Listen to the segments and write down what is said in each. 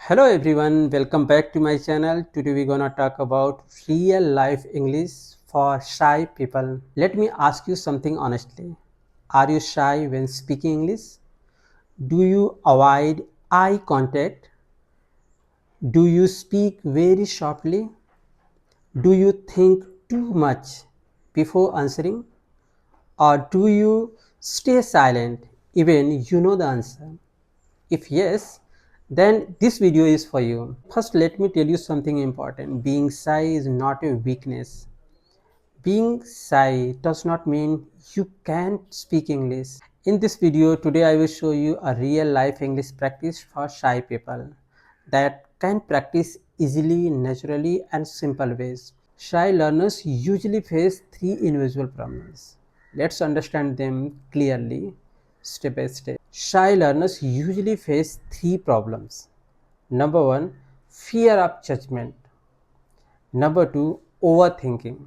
Hello everyone, welcome back to my channel. Today we're gonna talk about real life English for shy people. Let me ask you something honestly. Are you shy when speaking English? Do you avoid eye contact? Do you speak very sharply? Do you think too much before answering? Or do you stay silent even you know the answer? If yes, then this video is for you. First, let me tell you something important. Being shy is not a weakness. Being shy does not mean you can't speak English. In this video, today I will show you a real life English practice for shy people that can practice easily, naturally, and simple ways. Shy learners usually face three individual problems. Let's understand them clearly, step by step. Shy learners usually face three problems. Number one, fear of judgment. Number two, overthinking.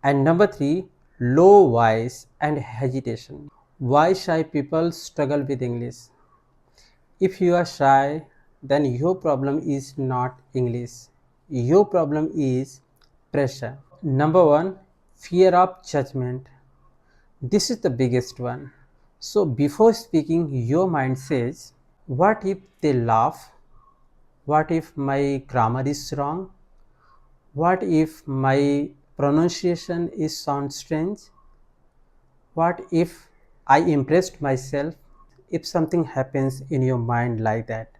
And number three, low voice and hesitation. Why shy people struggle with English? If you are shy, then your problem is not English. Your problem is pressure. Number one, fear of judgment. This is the biggest one. So before speaking, your mind says, what if they laugh? What if my grammar is wrong? What if my pronunciation is sound strange? What if I impressed myself? If something happens in your mind like that,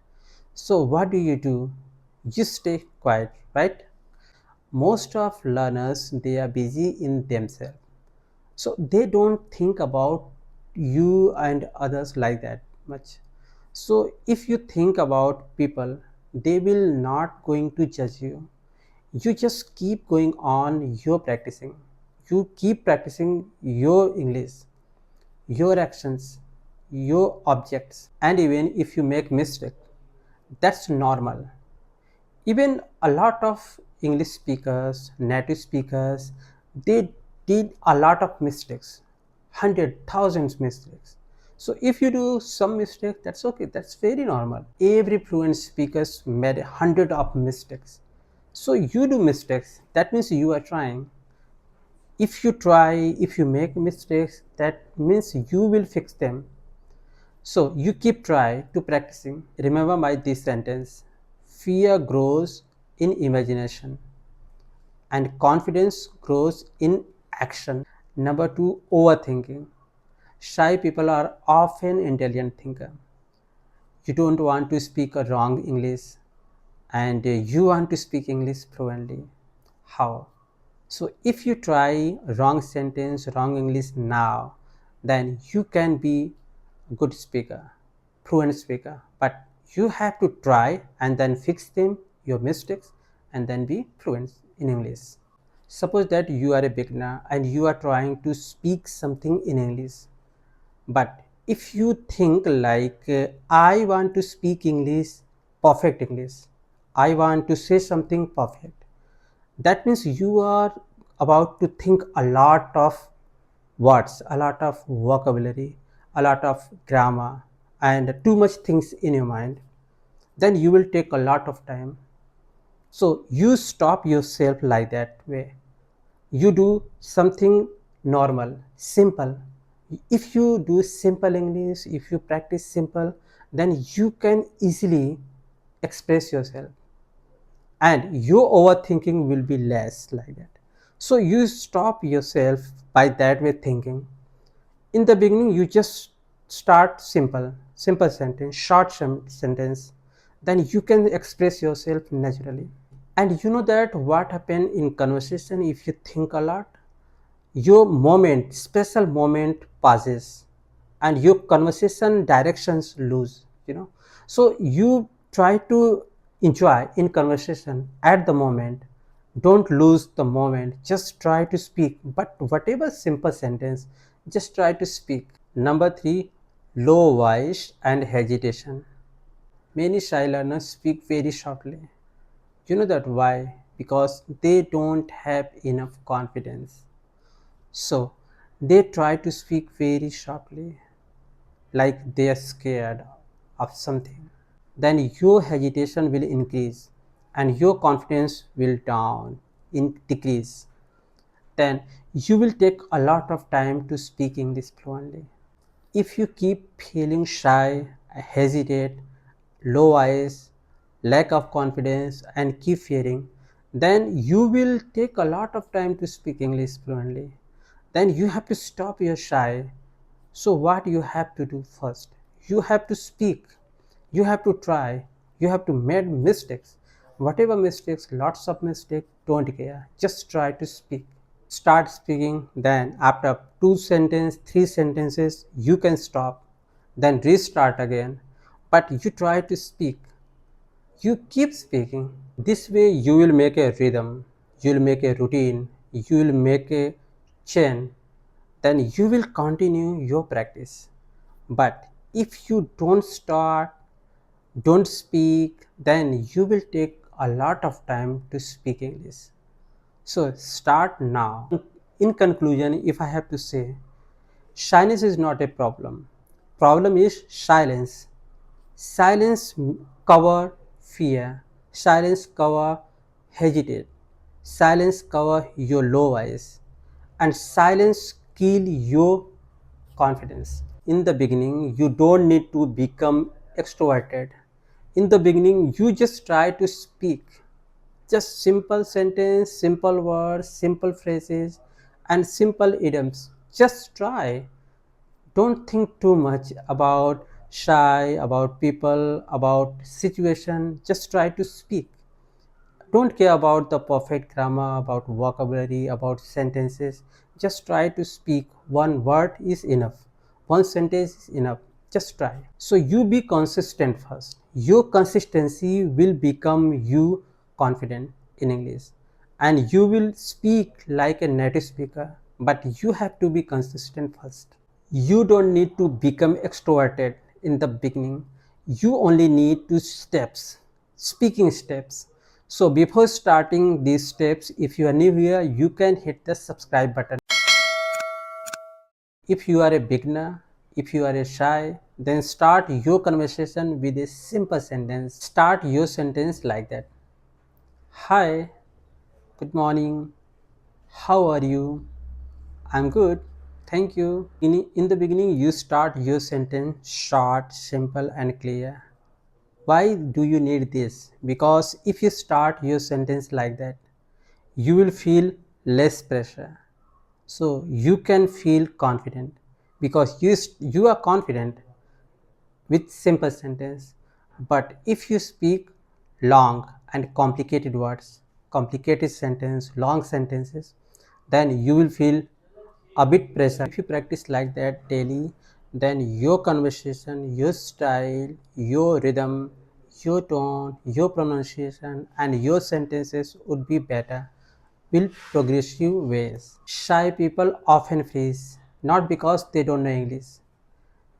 so what do? You stay quiet, right? Most of learners, they are busy in themselves, so they don't think about you and others like that much. So if you think about people, they will not going to judge you. You just keep going on your practicing. You keep practicing your English, your actions, your objects, and even if you make mistake, that's normal. Even a lot of English speakers, native speakers, they did a lot of mistakes, hundred, thousands mistakes. So if you do some mistake, that's okay. That's very normal. Every fluent speakers made hundred of mistakes. So you do mistakes. That means you are trying. If you try, if you make mistakes, that means you will fix them. So you keep try to practicing. Remember my this sentence. Fear grows in imagination and confidence grows in action. Number two, overthinking. Shy people are often intelligent thinker. You don't want to speak a wrong English and you want to speak English fluently. How? So if you try wrong sentence, wrong English now, then you can be a good speaker, fluent speaker. But you have to try and then fix them, your mistakes, and then be fluent in English. Suppose that you are a beginner and you are trying to speak something in English. But if you think like, I want to speak English, perfect English, I want to say something perfect, that means you are about to think a lot of words, a lot of vocabulary, a lot of grammar, and too much things in your mind. Then you will take a lot of time. So you stop yourself like that way. You do something normal, simple. If you do simple English, if you practice simple, then you can easily express yourself and your overthinking will be less like that. So you stop yourself by that way thinking. In the beginning, you just start simple sentence, short sentence, then you can express yourself naturally. And you know that what happen in conversation, if you think a lot, your moment, special moment passes and your conversation directions lose, so you try to enjoy in conversation at the moment. Don't lose the moment, just try to speak, but whatever simple sentence, just try to speak. Number three, low voice and hesitation. Many shy learners speak very shortly. You know that why? Because they don't have enough confidence. So they try to speak very sharply, like they are scared of something. then your hesitation will increase and your confidence will decrease. Then you will take a lot of time to speak English fluently. If you keep feeling shy, hesitate, low eyes, lack of confidence, and keep fearing, then you will take a lot of time to speak English fluently. Then you have to stop your shy. So, what you have to do first? You have to speak, you have to try, you have to make mistakes. Whatever mistakes, lots of mistakes, don't care. Just try to speak. Start speaking, then after two sentences, three sentences, you can stop, then restart again. But you try to speak, you keep speaking. This way you will make a rhythm, you will make a routine, you will make a chain, then you will continue your practice. But if you don't start, don't speak, then you will take a lot of time to speak English. So start now. In conclusion, if I have to say, shyness is not a problem. Problem is silence. Silence cover fear. Silence cover hesitate. Silence cover your low eyes. And silence kill your confidence. In the beginning, you don't need to become extroverted. In the beginning, you just try to speak. Just simple sentence, simple words, simple phrases, and simple idioms. Just try. Don't think too much about shy, about people, about situation. Just try to speak. Don't care about the perfect grammar, about vocabulary, about sentences. Just try to speak. One word is enough. One sentence is enough. Just try. So you be consistent first. Your consistency will become you confident in English. And you will speak like a native speaker. But you have to be consistent first. You don't need to become extroverted in the beginning. You only need two steps, speaking steps. So before starting these steps, if you are new here, you can hit the subscribe button. If you are a beginner, if you are a shy, then start your conversation with a simple sentence. Start your sentence like that. Hi, good morning, how are you? I'm good, thank you. In the beginning, you start your sentence short, simple, and clear. Why do you need this? Because if you start your sentence like that, you will feel less pressure. So you can feel confident because you are confident with simple sentence. But if you speak long and complicated words, complicated sentence, long sentences, then you will feel a bit pressure. If you practice like that daily, then your conversation, your style, your rhythm, your tone, your pronunciation, and your sentences would be better, will progressive ways. Shy people often freeze, not because they don't know English.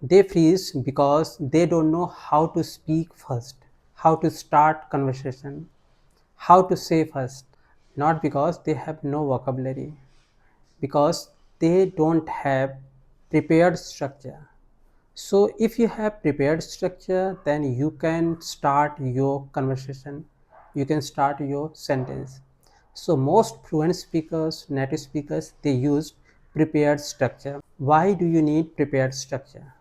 They freeze because they don't know how to speak first, how to start conversation, how to say first, not because they have no vocabulary, because they don't have prepared structure. So if you have prepared structure, then you can start your conversation, you can start your sentence. So most fluent speakers, native speakers, they use prepared structure. Why do you need prepared structure?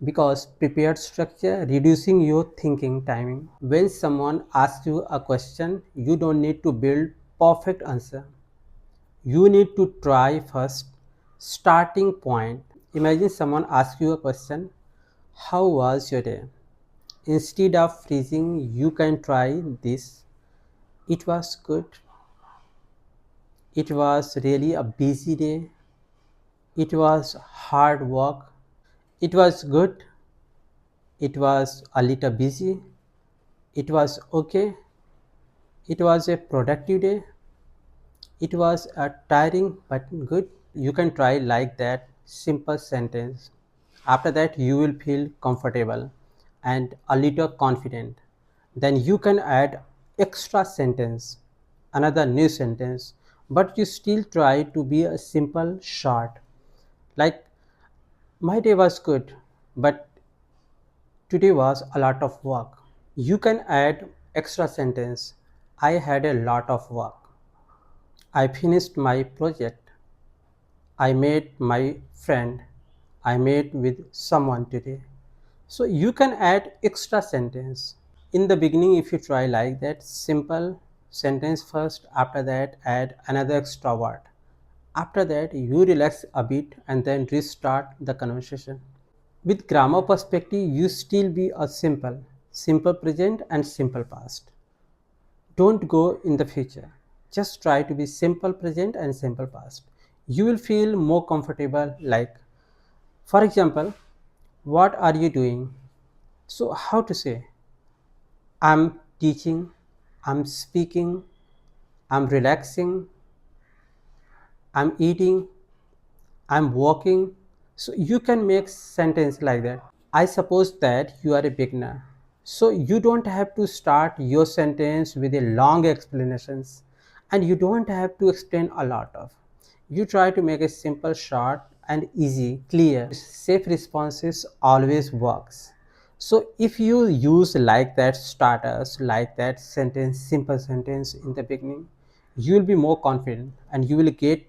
Because prepared structure reducing your thinking timing. When someone asks you a question, you don't need to build perfect answer. You need to try first. Starting point. Imagine someone asks you a question, how was your day? Instead of freezing, you can try this. It was good. It was really a busy day. It was hard work. It was good. It was a little busy. It was okay. It was a productive day. It was a tiring but good. You can try like that simple sentence. After that, you will feel comfortable and a little confident. Then you can add extra sentence, another new sentence, but you still try to be a simple short. Like, my day was good, but Today was a lot of work. You can add extra sentence. I had a lot of work. I finished my project. I met my friend. I met with someone today. So you can add extra sentence. In the beginning, if you try like that, simple sentence first, after that add another extra word. After that, you relax a bit and then restart the conversation. With grammar perspective, you still be a simple present and simple past. Don't go in the future. Just try to be simple present and simple past. You will feel more comfortable. Like, for example, what are you doing? So, how to say? I'm teaching, I'm speaking, I'm relaxing, I'm eating, I'm walking. So you can make sentence like that. I suppose that you are a beginner. So you don't have to start your sentence with a long explanations, and you don't have to explain a lot of. You try to make a simple, short and easy, clear. Safe responses always works. So if you use like that starters, like that sentence, simple sentence in the beginning, you will be more confident and you will get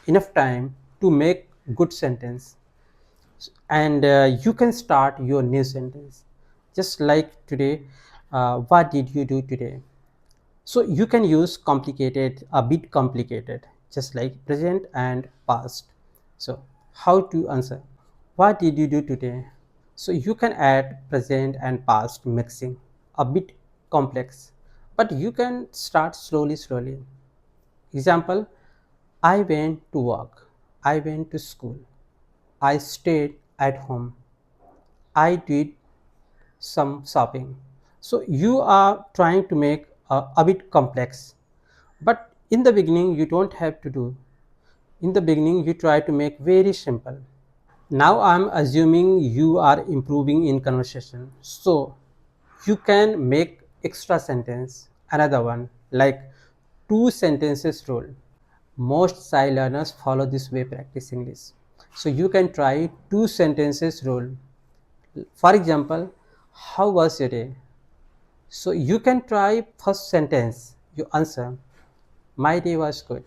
enough time to make good sentence. And you can start your new sentence just like today. What did you do today? So you can use complicated, a bit complicated, just like present and past. So how to answer? What did you do today? So you can add present and past mixing, a bit complex, but you can start slowly. Example: I went to work, I went to school, I stayed at home, I did some shopping. So you are trying to make a bit complex, but in the beginning you don't have to do. In the beginning you try to make very simple. Now I'm assuming you are improving in conversation, so you can make extra sentence, another one, like two sentences rule. Most sci learners follow this way practice English. So you can try two sentences rule. For example, how was your day? So you can try first sentence, you answer, my day was good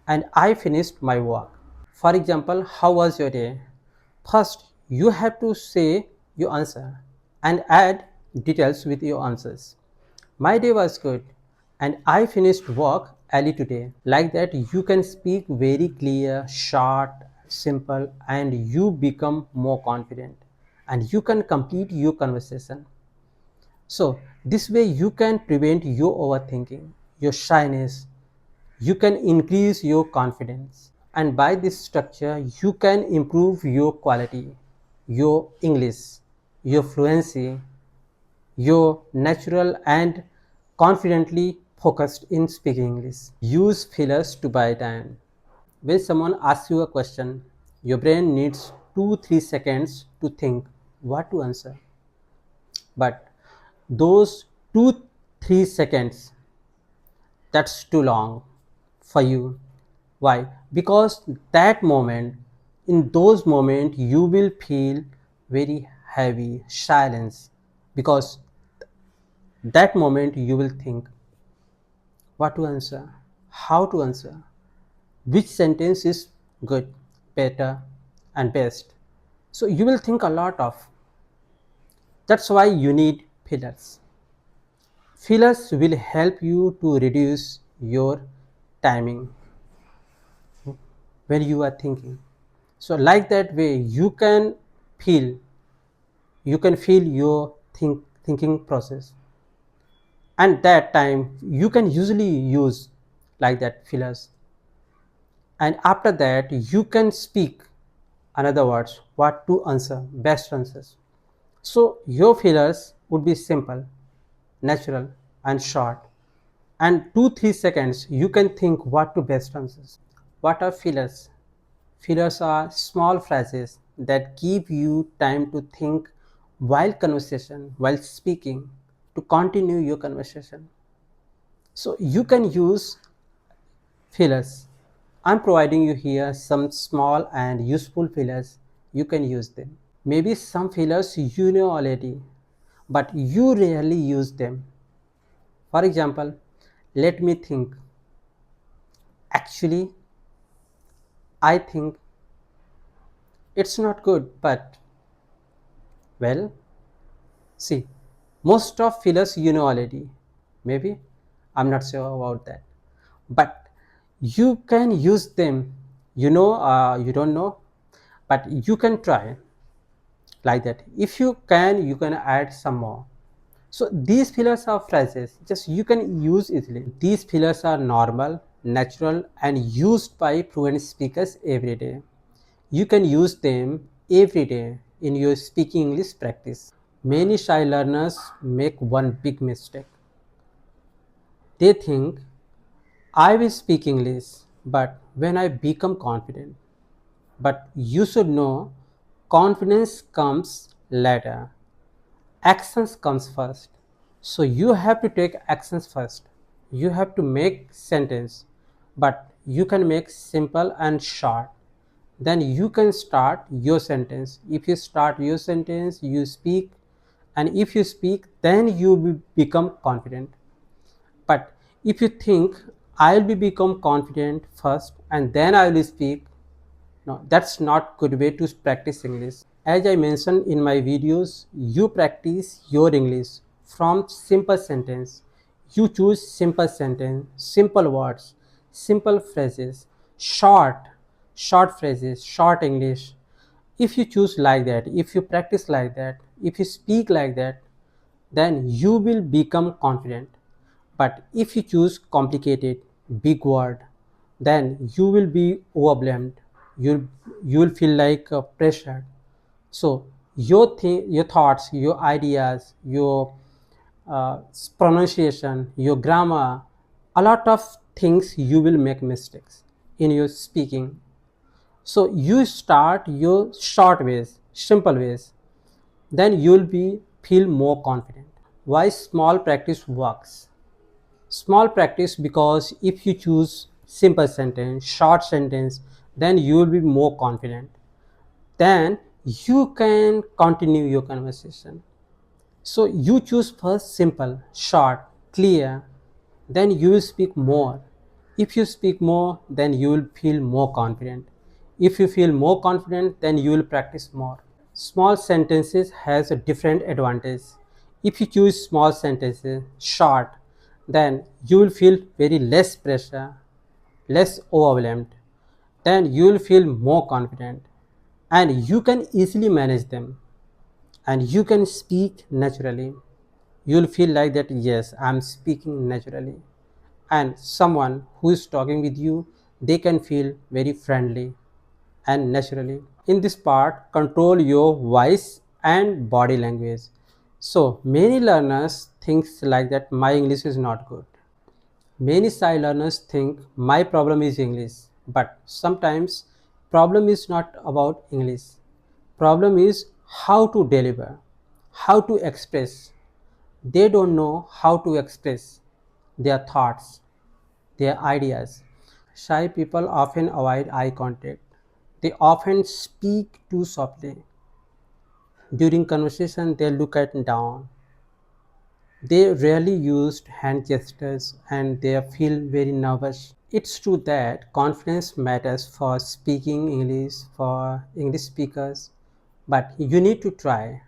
and I finished my work. For example, how was your day? First, you have to say your answer and add details with your answers. My day was good and I finished work early today. Like that, you can speak very clear, short, simple, and you become more confident and you can complete your conversation. So, this way you can prevent your overthinking, your shyness, you can increase your confidence. And by this structure, you can improve your quality, your English, your fluency, your natural and confidently focused in speaking English. Use fillers to buy time. When someone asks you a question, your brain needs 2 3 seconds to think what to answer. But those 2 3 seconds, that's too long for you. Why? Because that moment, in those moments, you will feel very heavy silence. Because that moment you will think what to answer, how to answer, which sentence is good, better, and best. So you will think a lot of. That's why you need fillers. Fillers will help you to reduce your timing when you are thinking. So like that way feel you can feel your thinking process, and that time you can usually use like that fillers. And after that you can speak, in other words, what to answer, best answers. So your fillers would be simple, natural, and short, and 2 3 seconds you can think what to best answers. What are fillers? Fillers are small phrases that give you time to think while speaking, to continue your conversation. So you can use fillers. I'm providing you here some small and useful fillers. You can use them. Maybe some fillers you know already, but you rarely use them. For example, let me think. Actually, I think it's not good, but well, see, most of fillers you know already. Maybe I'm not sure about that, but you can use them. You don't know, but you can try like that. If you can add some more. So these fillers are phrases, just you can use easily. These fillers are normal, natural, and used by fluent speakers every day. You can use them every day in your speaking English practice. Many shy learners make one big mistake. They think, I will speak English, but when I become confident. But you should know, confidence comes later. Actions comes first. So you have to take actions first. You have to make sentence, but you can make simple and short. Then you can start your sentence. If you start your sentence, you speak, and if you speak, then you will become confident. But if you think, I'll be become confident first and then I will speak, no, that's not good way to practice English. As I mentioned in my videos, you practice your English from simple sentence. You choose simple sentence, simple words, simple phrases, short phrases, short English. If you choose like that, if you practice like that, if you speak like that, then you will become confident. But if you choose complicated, big word, then you will be overwhelmed. You will feel like pressure. So your thoughts, your ideas, your uh, pronunciation, your grammar, a lot of things you will make mistakes in your speaking. So you start your short ways, simple ways, then you will be feel more confident. Why small practice works? Small practice because if you choose simple sentence, short sentence, then you will be more confident. Then you can continue your conversation. So you choose first simple, short, clear, then you will speak more. If you speak more, then you will feel more confident. If you feel more confident, then you will practice more. Small sentences has a different advantage. If you choose small sentences, short, then you will feel very less pressure, less overwhelmed. Then you will feel more confident and you can easily manage them and you can speak naturally. You'll feel like that, yes, I'm speaking naturally. And someone who is talking with you, they can feel very friendly and naturally. In this part, control your voice and body language. So many learners think like that my English is not good. Many shy learners think my problem is English, but sometimes problem is not about English. Problem is how to deliver, how to express. They don't know how to express their thoughts, their ideas. Shy people often avoid eye contact. They often speak too softly. During conversation, they look at down. They rarely use hand gestures and they feel very nervous. It's true that confidence matters for speaking English for English speakers, but you need to try.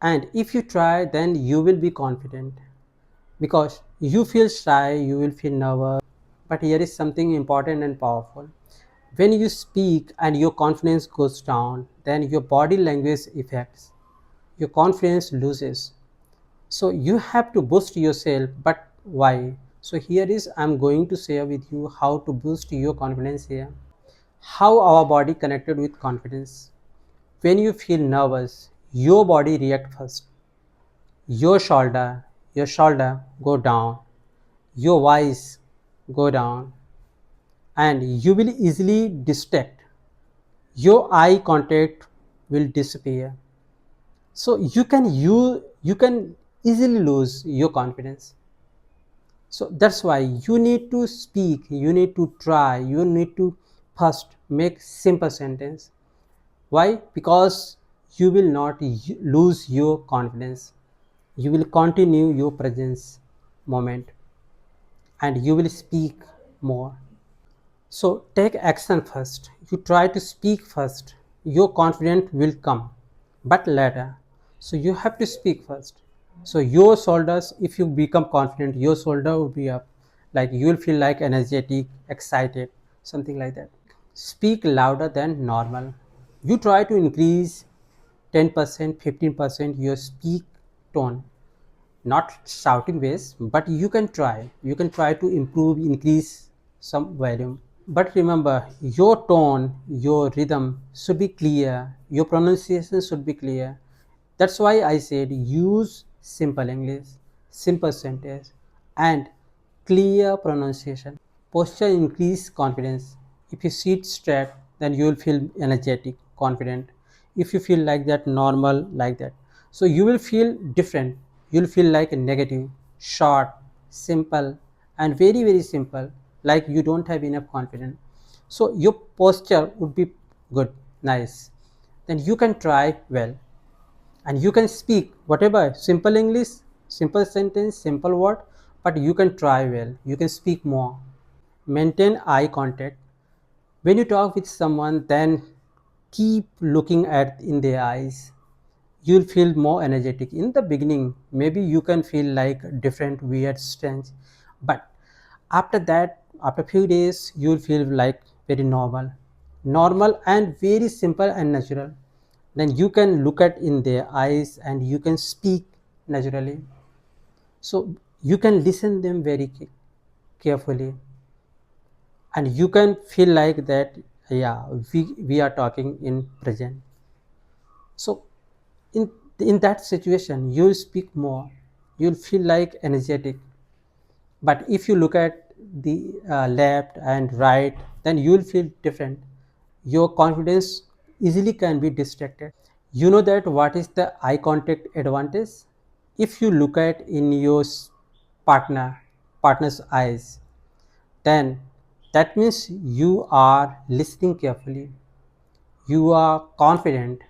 And if you try, then you will be confident because you feel shy, you will feel nervous. But here is something important and powerful. When you speak and your confidence goes down, then your body language affects. Your confidence loses. So you have to boost yourself, but why? So here is I'm going to share with you how to boost your confidence here. How our body connected with confidence. When you feel nervous, your body react first. Your shoulder go down, your voice go down, and you will easily distract. Your eye contact will disappear. So you can easily lose your confidence. So that's why you need to speak, you need to try, you need to first make simple sentence. Why? Because you will not lose your confidence. You will continue your presence moment, and you will speak more. So take action first. You try to speak first. Your confidence will come, but later. So you have to speak first. So your shoulders, if you become confident, your shoulder will be up. Like you will feel like energetic, excited, something like that. Speak louder than normal. You try to increase 10%, 15% your speak tone, not shouting ways, but you can try to improve, increase some volume. But remember, your tone, your rhythm should be clear, your pronunciation should be clear. That's why I said use simple English, simple sentence, and clear pronunciation. Posture increase confidence. If you sit straight, then you will feel energetic, confident. If you feel like that, normal, like that. So you will feel different. You'll feel like a negative, short, simple, and very, very simple, like you don't have enough confidence. So your posture would be good, nice. Then you can try well, and you can speak whatever simple English, simple sentence, simple word, but you can try well. You can speak more. Maintain eye contact. When you talk with someone, then keep looking at in their eyes. You'll feel more energetic. In the beginning, maybe you can feel like different, weird, strange, but after that, after few days, you'll feel like very normal and very simple and natural. Then you can look at in their eyes and you can speak naturally. So you can listen them very carefully, and you can feel like that, yeah, we are talking in present. So in that situation you'll speak more, you'll feel like energetic. But if you look at the left and right, then you'll feel different. Your confidence easily can be distracted. You know that what is the eye contact advantage? If you look at in your partner's eyes, then that means you are listening carefully, you are confident,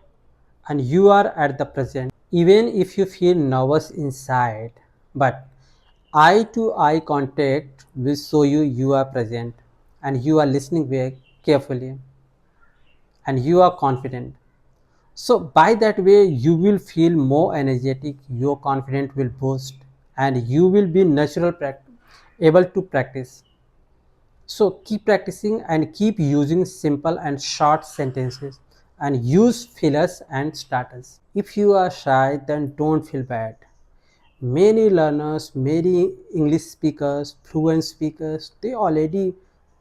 and you are at the present. Even if you feel nervous inside, but eye to eye contact will show you are present, and you are listening very carefully, and you are confident. So by that way you will feel more energetic, your confidence will boost, and you will be able to practice. So keep practicing and keep using simple and short sentences, and use fillers and starters. If you are shy, then don't feel bad. Many learners, many English speakers, fluent speakers, they already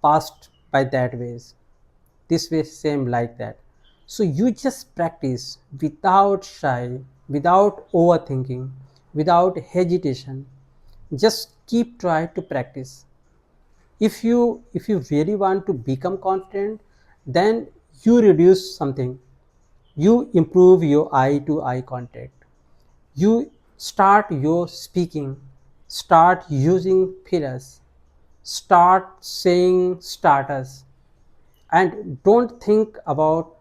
passed by that ways. This way same like that. So you just practice without shy, without overthinking, without hesitation. Just keep trying to practice. If you really want to become confident, then you reduce something, you improve your eye to eye contact, you start your speaking, start using fillers, start saying starters, and don't think about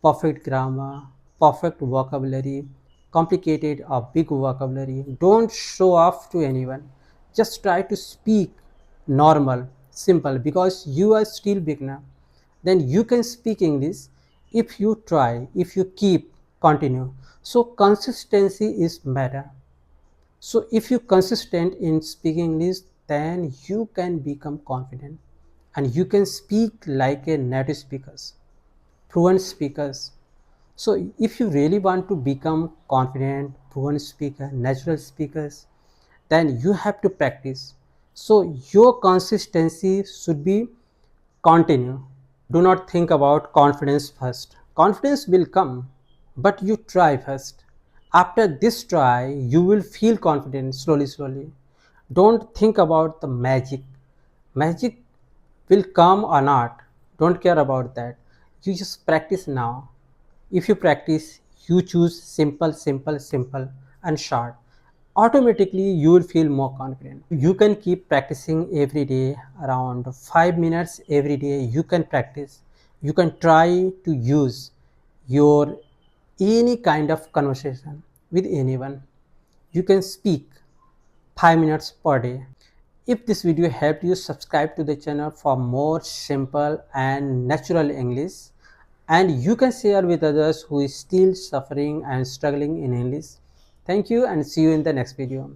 perfect grammar, perfect vocabulary, complicated or big vocabulary. Don't show off to anyone. Just try to speak normal, simple, because you are still beginner. Then you can speak English if you try, if you keep, continue. So consistency is matter. So if you consistent in speaking English, then you can become confident, and you can speak like a native speakers, fluent speakers. So if you really want to become confident, fluent speaker, natural speakers, then you have to practice. So your consistency should be continue. Do not think about confidence first. Confidence will come, but you try first. After this try, you will feel confident slowly, slowly. Don't think about the magic. Magic will come or not. Don't care about that. You just practice now. If you practice, you choose simple, simple, simple, and short. Automatically you will feel more confident. You can keep practicing every day, around 5 minutes every day. You can practice, you can try to use your any kind of conversation with anyone. You can speak 5 minutes per day. If this video helped you, subscribe to the channel for more simple and natural English, and you can share with others who is still suffering and struggling in English. Thank you and see you in the next video.